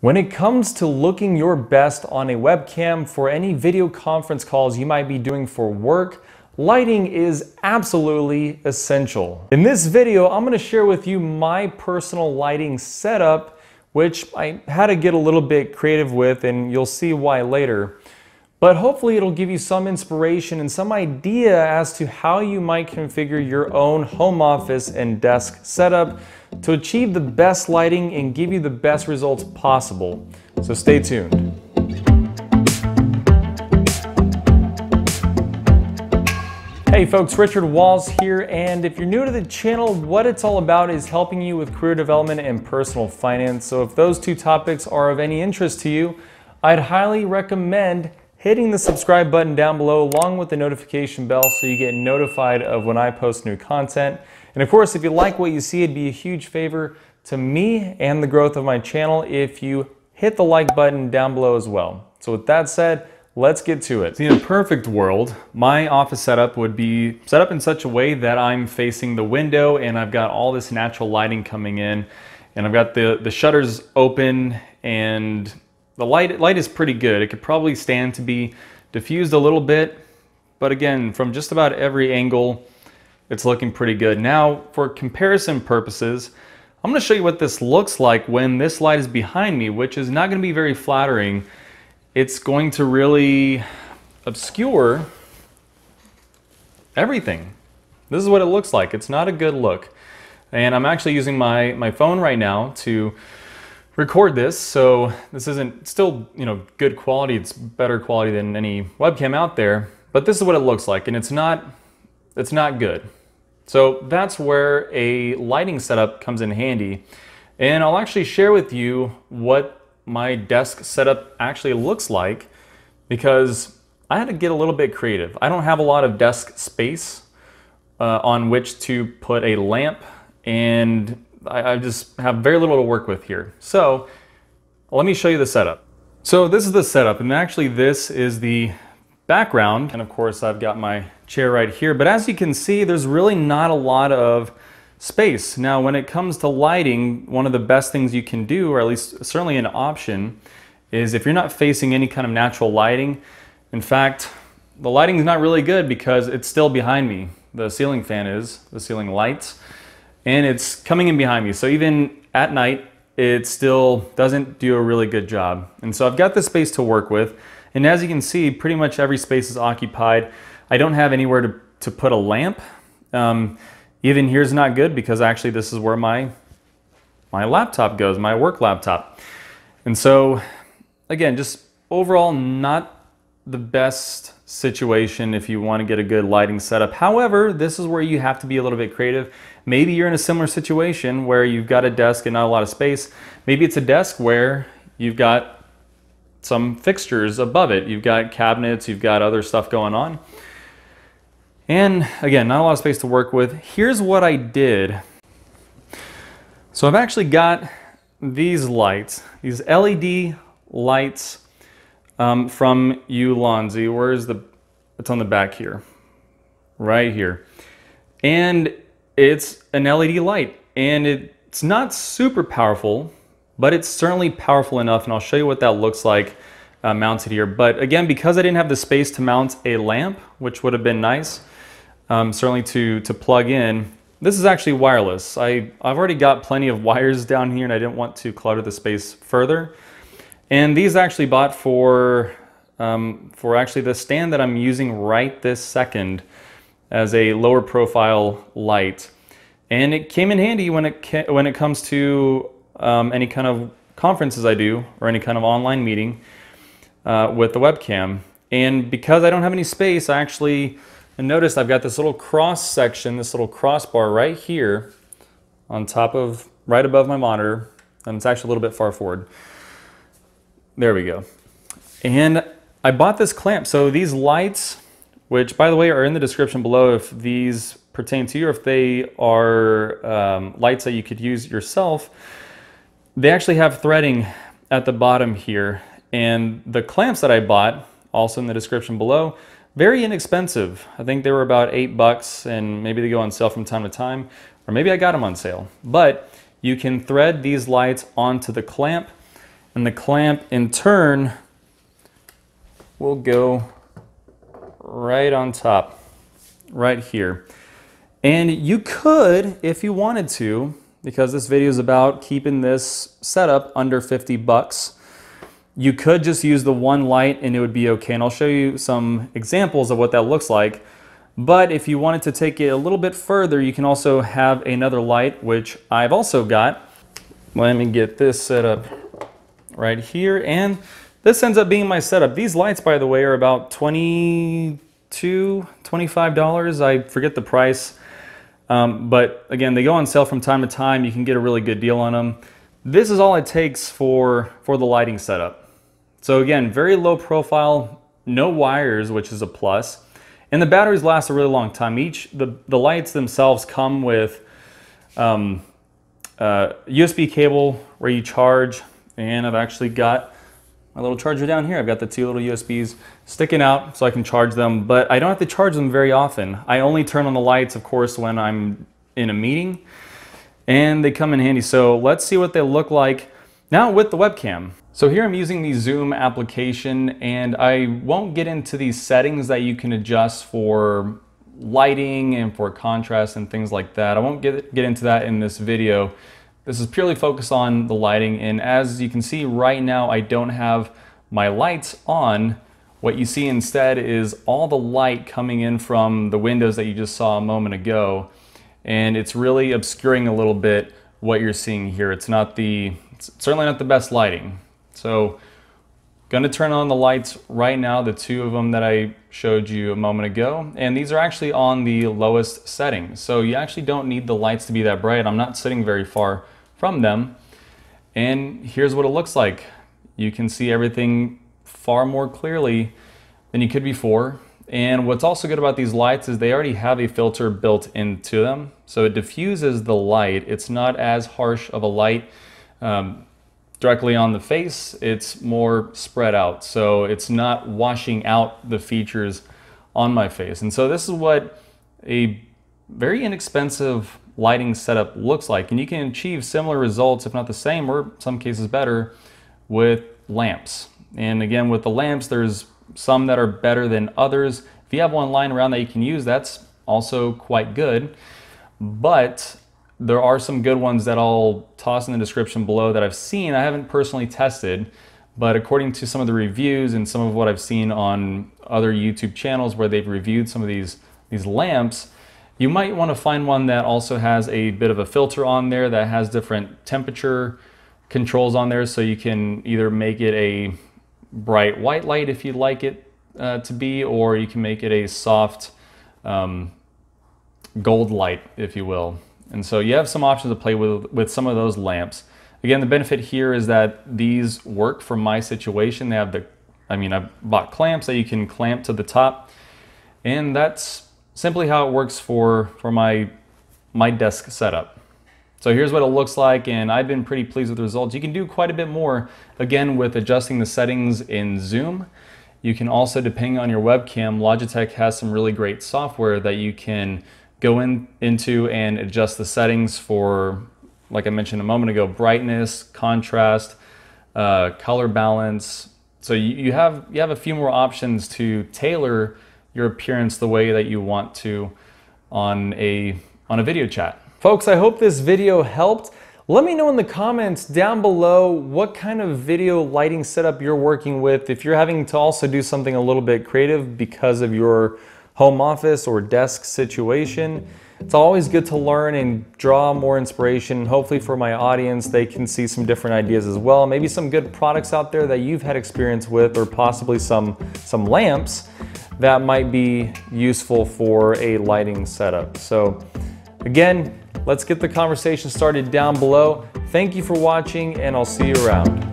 When it comes to looking your best on a webcam for any video conference calls you might be doing for work, lighting is absolutely essential. In this video, I'm going to share with you my personal lighting setup, which I had to get a little bit creative with, and you'll see why later. But hopefully it'll give you some inspiration and some idea as to how you might configure your own home office and desk setup to achieve the best lighting and give you the best results possible. So stay tuned. Hey folks, Richard Walls here, and if you're new to the channel, what it's all about is helping you with career development and personal finance. So if those two topics are of any interest to you, I'd highly recommend hitting the subscribe button down below along with the notification bell so you get notified of when I post new content. And of course, if you like what you see, it'd be a huge favor to me and the growth of my channel if you hit the like button down below as well. So with that said, let's get to it. See, in a perfect world, my office setup would be set up in such a way that I'm facing the window and I've got all this natural lighting coming in, and I've got the shutters open, and the light is pretty good. It could probably stand to be diffused a little bit, but again, from just about every angle, it's looking pretty good. Now, for comparison purposes, I'm going to show you what this looks like when this light is behind me, which is not going to be very flattering. It's going to really obscure everything. This is what it looks like. It's not a good look. And I'm actually using my phone right now to record this, so this isn't still, good quality. It's better quality than any webcam out there, but this is what it looks like, and it's not good. So that's where a lighting setup comes in handy, and I'll actually share with you what my desk setup actually looks like, because I had to get a little bit creative. I don't have a lot of desk space on which to put a lamp, and I just have very little to work with here. So let me show you the setup. So this is the setup, and actually this is the background, and of course I've got my chair right here, but as you can see, there's really not a lot of space. Now when it comes to lighting, one of the best things you can do, or at least certainly an option, is if you're not facing any kind of natural lighting. In fact, the lighting is not really good because it's still behind me. The ceiling fan is, the ceiling lights, and it's coming in behind me. So even at night, it still doesn't do a really good job. And so I've got this space to work with. And as you can see, pretty much every space is occupied. I don't have anywhere to put a lamp. Even here's not good because actually this is where my laptop goes, my work laptop. And so again, just overall not the best situation if you want to get a good lighting setup. However, this is where you have to be a little bit creative. Maybe you're in a similar situation where you've got a desk and not a lot of space. Maybe it's a desk where you've got some fixtures above it. You've got cabinets, you've got other stuff going on. And again, not a lot of space to work with. Here's what I did. So I've actually got these lights, these LED lights from Ulanzi. Where's it's on the back here, right here. And it's an LED light, and it's not super powerful, but it's certainly powerful enough, and I'll show you what that looks like mounted here. But again, because I didn't have the space to mount a lamp, which would have been nice, certainly to plug in, this is actually wireless. I've already got plenty of wires down here, and I didn't want to clutter the space further. And these actually bought for actually the stand that I'm using right this second as a lower profile light. And it came in handy when it comes to any kind of conferences I do, or any kind of online meeting with the webcam. And because I don't have any space, I actually noticed I've got this little cross section, this little crossbar right here on top of, right above my monitor, and it's actually a little bit far forward. There we go. And I bought this clamp. So these lights, which by the way are in the description below if these pertain to you, or if they are lights that you could use yourself, they actually have threading at the bottom here. And the clamps that I bought, also in the description below, very inexpensive. I think they were about $8, and maybe they go on sale from time to time, or maybe I got them on sale. But you can thread these lights onto the clamp, And the clamp in turn will go right on top, right here. And you could, if you wanted to, because this video is about keeping this setup under 50 bucks, you could just use the one light and it would be okay. And I'll show you some examples of what that looks like. But if you wanted to take it a little bit further, you can also have another light, which I've also got. Let me get this set up right here. And this ends up being my setup. These lights, by the way, are about $22, $25. I forget the price. But again, they go on sale from time to time. You can get a really good deal on them. This is all it takes for the lighting setup. So again, very low profile, no wires, which is a plus. And the batteries last a really long time. The lights themselves come with USB cable where you charge. And I've actually got my little charger down here. I've got the two little USBs sticking out so I can charge them, but I don't have to charge them very often. I only turn on the lights, of course, when I'm in a meeting, and they come in handy. So let's see what they look like now with the webcam. So here I'm using the Zoom application, and I won't get into these settings that you can adjust for lighting and for contrast and things like that. I won't get into that in this video. This is purely focused on the lighting, and as you can see right now, I don't have my lights on. What you see instead is all the light coming in from the windows that you just saw a moment ago, and it's really obscuring a little bit what you're seeing here. It's certainly not the best lighting. So gonna turn on the lights right now, the two of them that I showed you a moment ago, and these are actually on the lowest setting. So you actually don't need the lights to be that bright. I'm not sitting very far from them. And here's what it looks like. You can see everything far more clearly than you could before. And what's also good about these lights is they already have a filter built into them. So it diffuses the light. It's not as harsh of a light directly on the face. It's more spread out. So it's not washing out the features on my face. And so this is what a very inexpensive lighting setup looks like. And you can achieve similar results, if not the same, or some cases better, with lamps. And again, with the lamps, there's some that are better than others. If you have one lying around that you can use, that's also quite good. But there are some good ones that I'll toss in the description below that I've seen. I haven't personally tested, but according to some of the reviews and some of what I've seen on other YouTube channels where they've reviewed some of these lamps, you might want to find one that also has a bit of a filter on there that has different temperature controls on there, so you can either make it a bright white light if you'd like it to be, or you can make it a soft gold light, if you will. And so you have some options to play with some of those lamps. Again, the benefit here is that these work for my situation. They have I bought clamps that you can clamp to the top, and that's simply how it works for my desk setup. So here's what it looks like, and I've been pretty pleased with the results. You can do quite a bit more, again, with adjusting the settings in Zoom. You can also, depending on your webcam, Logitech has some really great software that you can go into and adjust the settings for, like I mentioned a moment ago, brightness, contrast, color balance. So you have a few more options to tailor your appearance the way that you want to on a video chat. Folks, I hope this video helped. Let me know in the comments down below what kind of video lighting setup you're working with. If you're having to also do something a little bit creative because of your home office or desk situation, it's always good to learn and draw more inspiration. Hopefully for my audience, they can see some different ideas as well. Maybe some good products out there that you've had experience with, or possibly some lamps that might be useful for a lighting setup. So again, let's get the conversation started down below. Thank you for watching, and I'll see you around.